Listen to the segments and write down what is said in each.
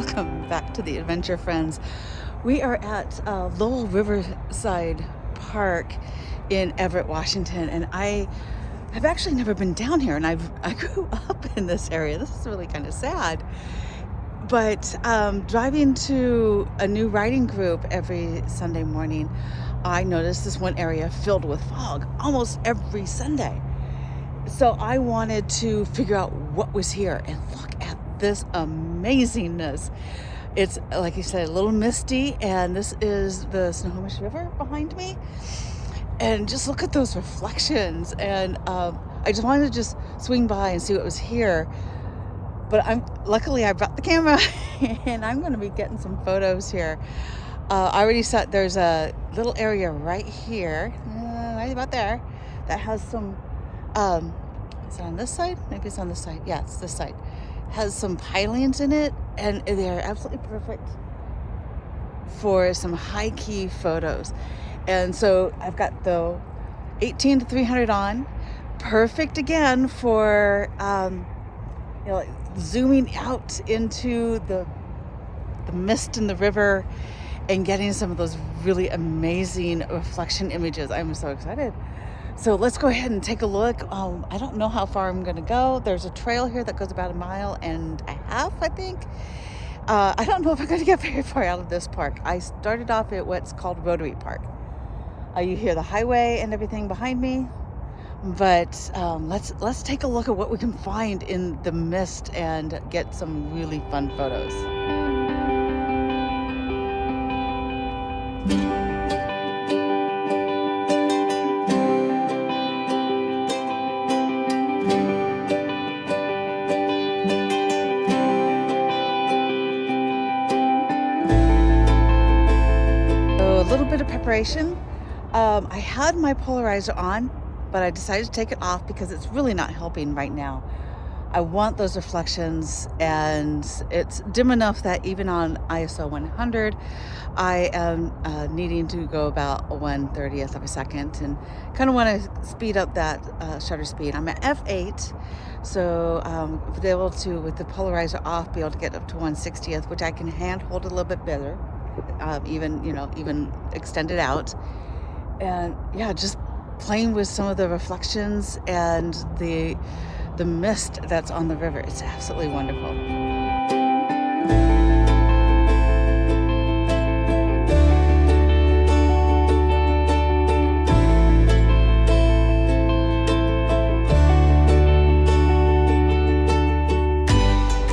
Welcome back to the Adventure Friends. We are at Lowell Riverside Park in Everett, Washington, and I have actually never been down here, and I grew up in this area. This is really kind of sad. But driving to a new riding group every Sunday morning, I noticed this one area filled with fog almost every Sunday. So I wanted to figure out what was here, and look at this amazingness. It's, like you said, a little misty, and this is the Snohomish River behind me. And just look at those reflections. And I just wanted to just swing by and see what was here. But luckily I brought the camera and I'm going to be getting some photos here. I already saw there's a little area right here, right about there, that has some, is it on this side? Maybe it's on this side. Yeah, it's this side. Has some pilings in it, and they're absolutely perfect for some high key photos. And so I've got the 18 to 300 on, perfect again for like zooming out into the mist in the river and getting some of those really amazing reflection images. I'm so excited. So let's go ahead and take a look. I don't know how far I'm going to go. There's a trail here that goes about 1.5 miles, I think. I don't know if I'm going to get very far out of this park. I started off at what's called Rotary Park. You hear the highway and everything behind me. But let's take a look at what we can find in the mist and get some really fun photos. A little bit of preparation. I had my polarizer on, but I decided to take it off because it's really not helping right now. I want those reflections, and it's dim enough that even on ISO 100, I am needing to go about 1/30th of a second, and kind of want to speed up that shutter speed. I'm at f8, so be able to, with the polarizer off, be able to get up to 1/60th, which I can hand hold a little bit better, even extend it out. And yeah, just playing with some of the reflections and the mist that's on the river. It's absolutely wonderful.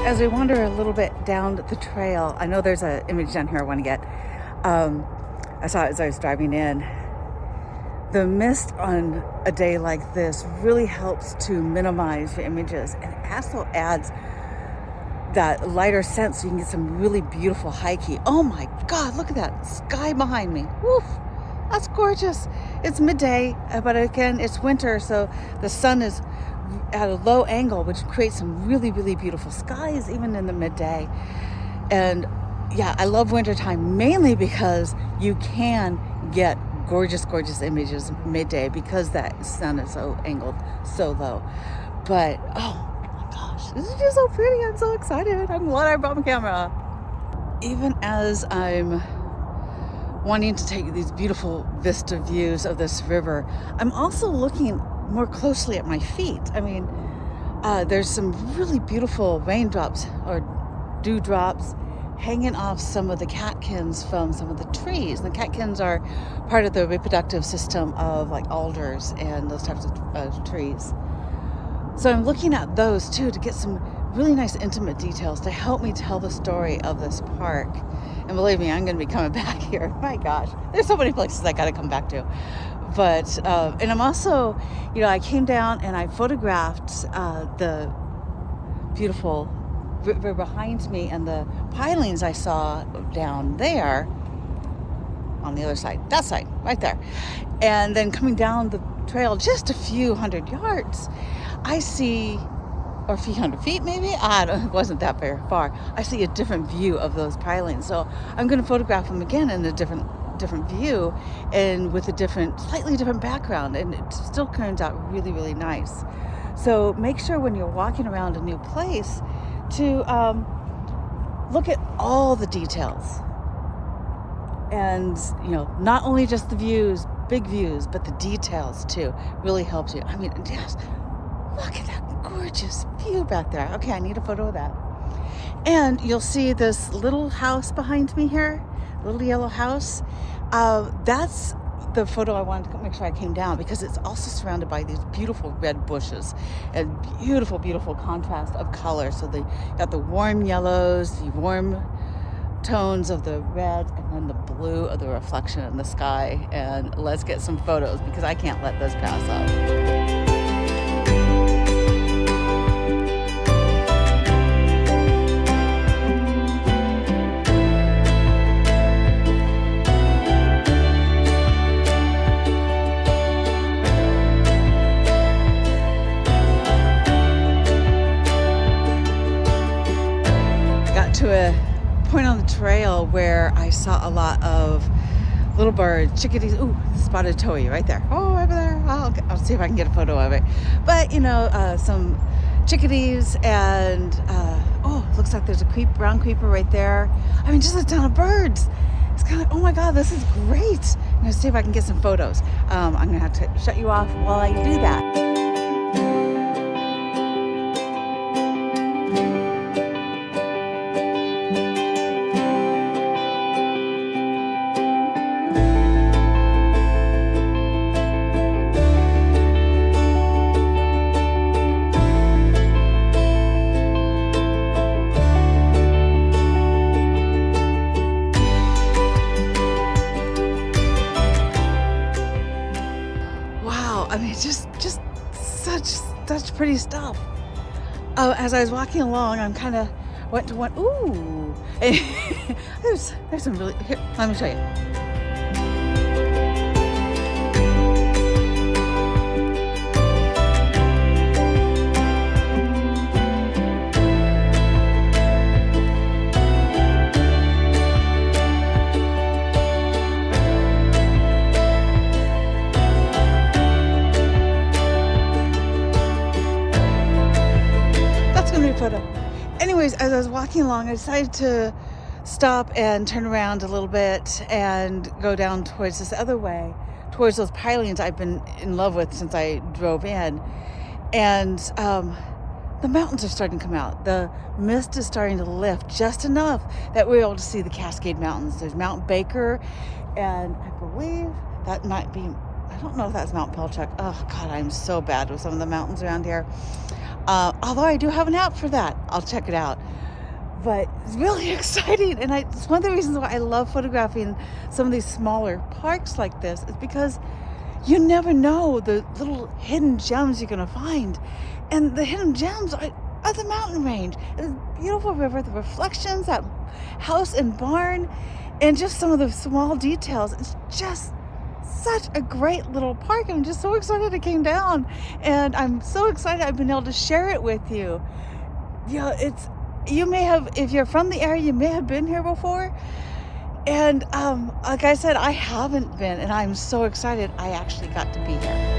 As we wander a little bit down the trail, I know there's an image down here I want to get. I saw it as I was driving in. The mist on a day like this really helps to minimize the images, and it also adds that lighter sense so you can get some really beautiful high key. Oh my God, look at that sky behind me. Woof, that's gorgeous. It's midday, but again, it's winter, so the sun is at a low angle, which creates some really, really beautiful skies even in the midday. And yeah, I love wintertime mainly because you can get gorgeous images midday because that sun is so angled so low. But oh my gosh, this is just so pretty. I'm so excited. I'm glad I brought my camera. Even as I'm wanting to take these beautiful vista views of this river, I'm also looking more closely at my feet. I mean, there's some really beautiful raindrops or dewdrops hanging off some of the catkins from some of the trees. The catkins are part of the reproductive system of like alders and those types of trees. So I'm looking at those too to get some really nice intimate details to help me tell the story of this park. And believe me, I'm going to be coming back here. My gosh, there's so many places I got to come back to. But, and I'm also, I came down and I photographed the beautiful river behind me and the pilings I saw down there on the other side, that side right there. And then coming down the trail just a few hundred yards, I see, or a few hundred feet maybe, it wasn't that very far, I see a different view of those pilings. So I'm going to photograph them again in a different view and with a slightly different background, and it still turns out really, really nice. So make sure when you're walking around a new place to look at all the details. And, not only just the views, big views, but the details too really helps you. I mean, just look at that gorgeous view back there. Okay, I need a photo of that. And you'll see this little house behind me here, little yellow house. That's the photo I wanted to make sure I came down, because it's also surrounded by these beautiful red bushes and beautiful, beautiful contrast of color. So they got the warm yellows, the warm tones of the red, and then the blue of the reflection in the sky. And let's get some photos, because I can't let this pass up. To a point on the trail where I saw a lot of little birds, chickadees. Ooh, spotted towhee right there. Oh, over there. I'll see if I can get a photo of it. But some chickadees, and looks like there's a brown creeper right there. I mean, just a ton of birds. It's kind of, oh my God, this is great. I'm gonna see if I can get some photos. I'm gonna have to shut you off while I do that. I mean, just such pretty stuff. As I was walking along, I'm kind of went to one. Ooh, there's some really. Here, let me show you. Photo. Anyways, as I was walking along, I decided to stop and turn around a little bit and go down towards this other way, towards those pilings I've been in love with since I drove in. And the mountains are starting to come out. The mist is starting to lift just enough that we're able to see the Cascade Mountains. There's Mount Baker, and I believe that might be, I don't know if that's Mount Pilchuck. Oh God, I'm so bad with some of the mountains around here. Although I do have an app for that. I'll check it out. But it's really exciting. And it's one of the reasons why I love photographing some of these smaller parks like this, is because you never know the little hidden gems you're going to find. And the hidden gems are the mountain range. And the beautiful river, the reflections, that house and barn, and just some of the small details. It's just such a great little park. I'm just so excited it came down, and I'm so excited I've been able to share it with you. You may have, if you're from the area, you may have been here before, and like I said, I haven't been, and I'm so excited I actually got to be here.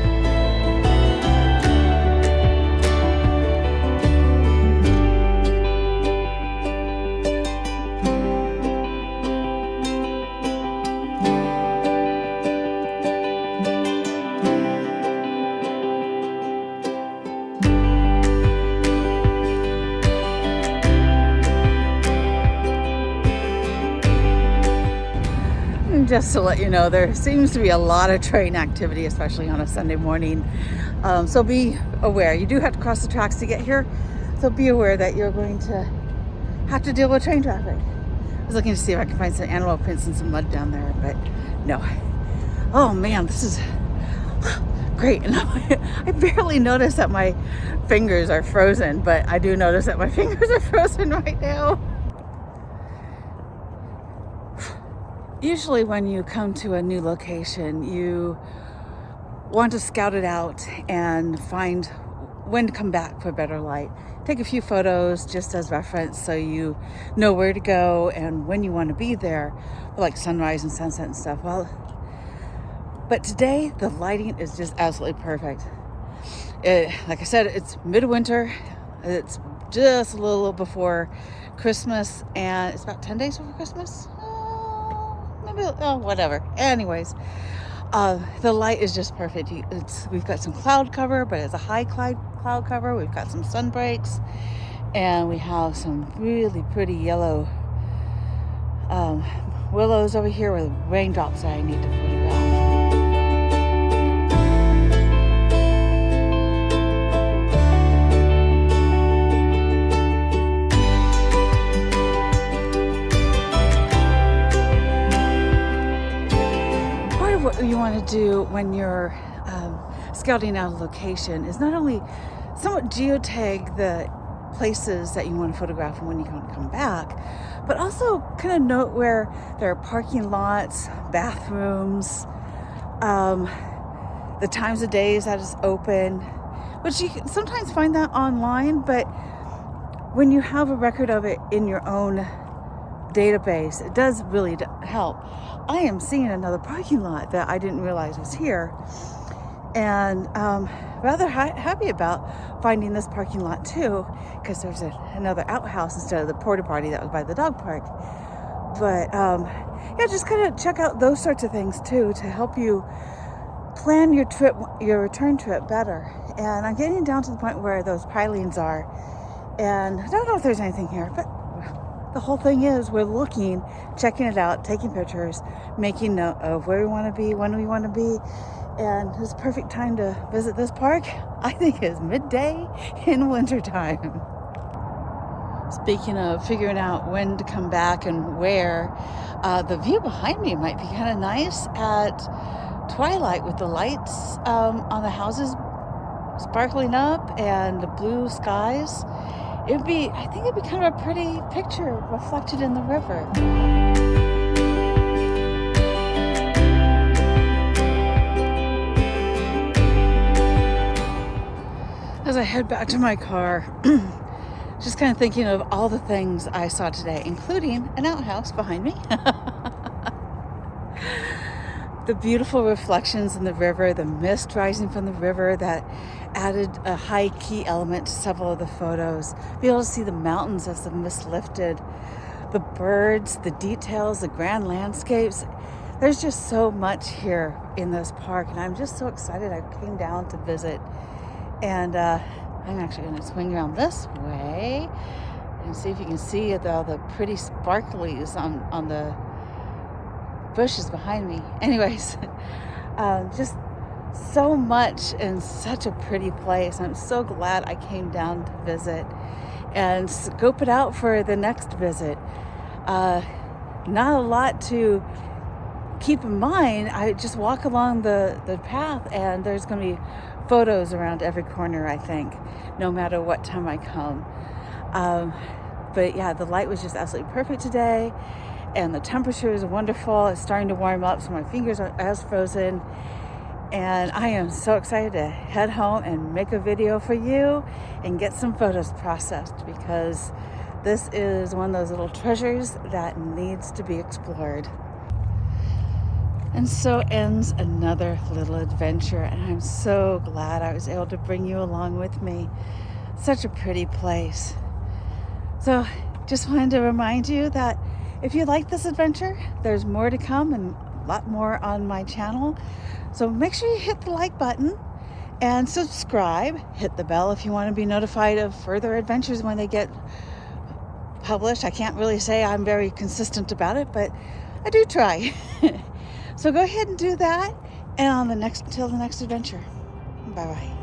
Just to let you know, there seems to be a lot of train activity, especially on a Sunday morning. So be aware. You do have to cross the tracks to get here. So be aware that you're going to have to deal with train traffic. I was looking to see if I can find some animal prints and some mud down there, but no. Oh man, this is great. And I barely notice that my fingers are frozen, but I do notice that my fingers are frozen right now. Usually when you come to a new location, you want to scout it out and find when to come back for better light. Take a few photos just as reference so you know where to go and when you want to be there, like sunrise and sunset and stuff. Well, but today the lighting is just absolutely perfect. Like I said, it's midwinter. It's just a little before Christmas, and it's about 10 days before Christmas. Maybe, whatever. Anyways, the light is just perfect. We've got some cloud cover, but it's a high cloud cover. We've got some sun breaks, and we have some really pretty yellow willows over here with raindrops that I need to photograph. What you want to do when you're scouting out a location is not only somewhat geotag the places that you want to photograph and when you want to come back, but also kind of note where there are parking lots, bathrooms, the times of days that it's open, which you can sometimes find that online, but when you have a record of it in your own database, it does really help. I am seeing another parking lot that I didn't realize was here, and rather happy about finding this parking lot too, because there's another outhouse instead of the porta potty that was by the dog park. But yeah, just kind of check out those sorts of things too to help you plan your return trip better. And I'm getting down to the point where those pilings are, and I don't know if there's anything here, but the whole thing is we're looking, checking it out, taking pictures, making note of where we want to be, when we want to be, and it's a perfect time to visit this park. I think it's midday in wintertime. Speaking of figuring out when to come back and where, the view behind me might be kind of nice at twilight with the lights on the houses sparkling up and the blue skies. I think it'd be kind of a pretty picture reflected in the river. As I head back to my car, just kind of thinking of all the things I saw today, including an outhouse behind me. The beautiful reflections in the river, the mist rising from the river that added a high key element to several of the photos. Be able to see the mountains as the mist lifted, the birds, the details, the grand landscapes. There's just so much here in this park, and I'm just so excited I came down to visit. And I'm actually going to swing around this way and see if you can see all the pretty sparklies on the bushes behind me. Anyways, just so much and such a pretty place. I'm so glad I came down to visit and scope it out for the next visit. Not a lot to keep in mind. I just walk along the path, and there's going to be photos around every corner, I think, no matter what time I come. But yeah, the light was just absolutely perfect today, and the temperature is wonderful. It's starting to warm up, so my fingers aren't as frozen. And I am so excited to head home and make a video for you and get some photos processed, because this is one of those little treasures that needs to be explored. And so ends another little adventure, and I'm so glad I was able to bring you along with me. Such a pretty place. So just wanted to remind you that if you like this adventure, there's more to come and a lot more on my channel. So make sure you hit the like button and subscribe. Hit the bell if you want to be notified of further adventures when they get published. I can't really say I'm very consistent about it, but I do try. So go ahead and do that, and until the next adventure. Bye-bye.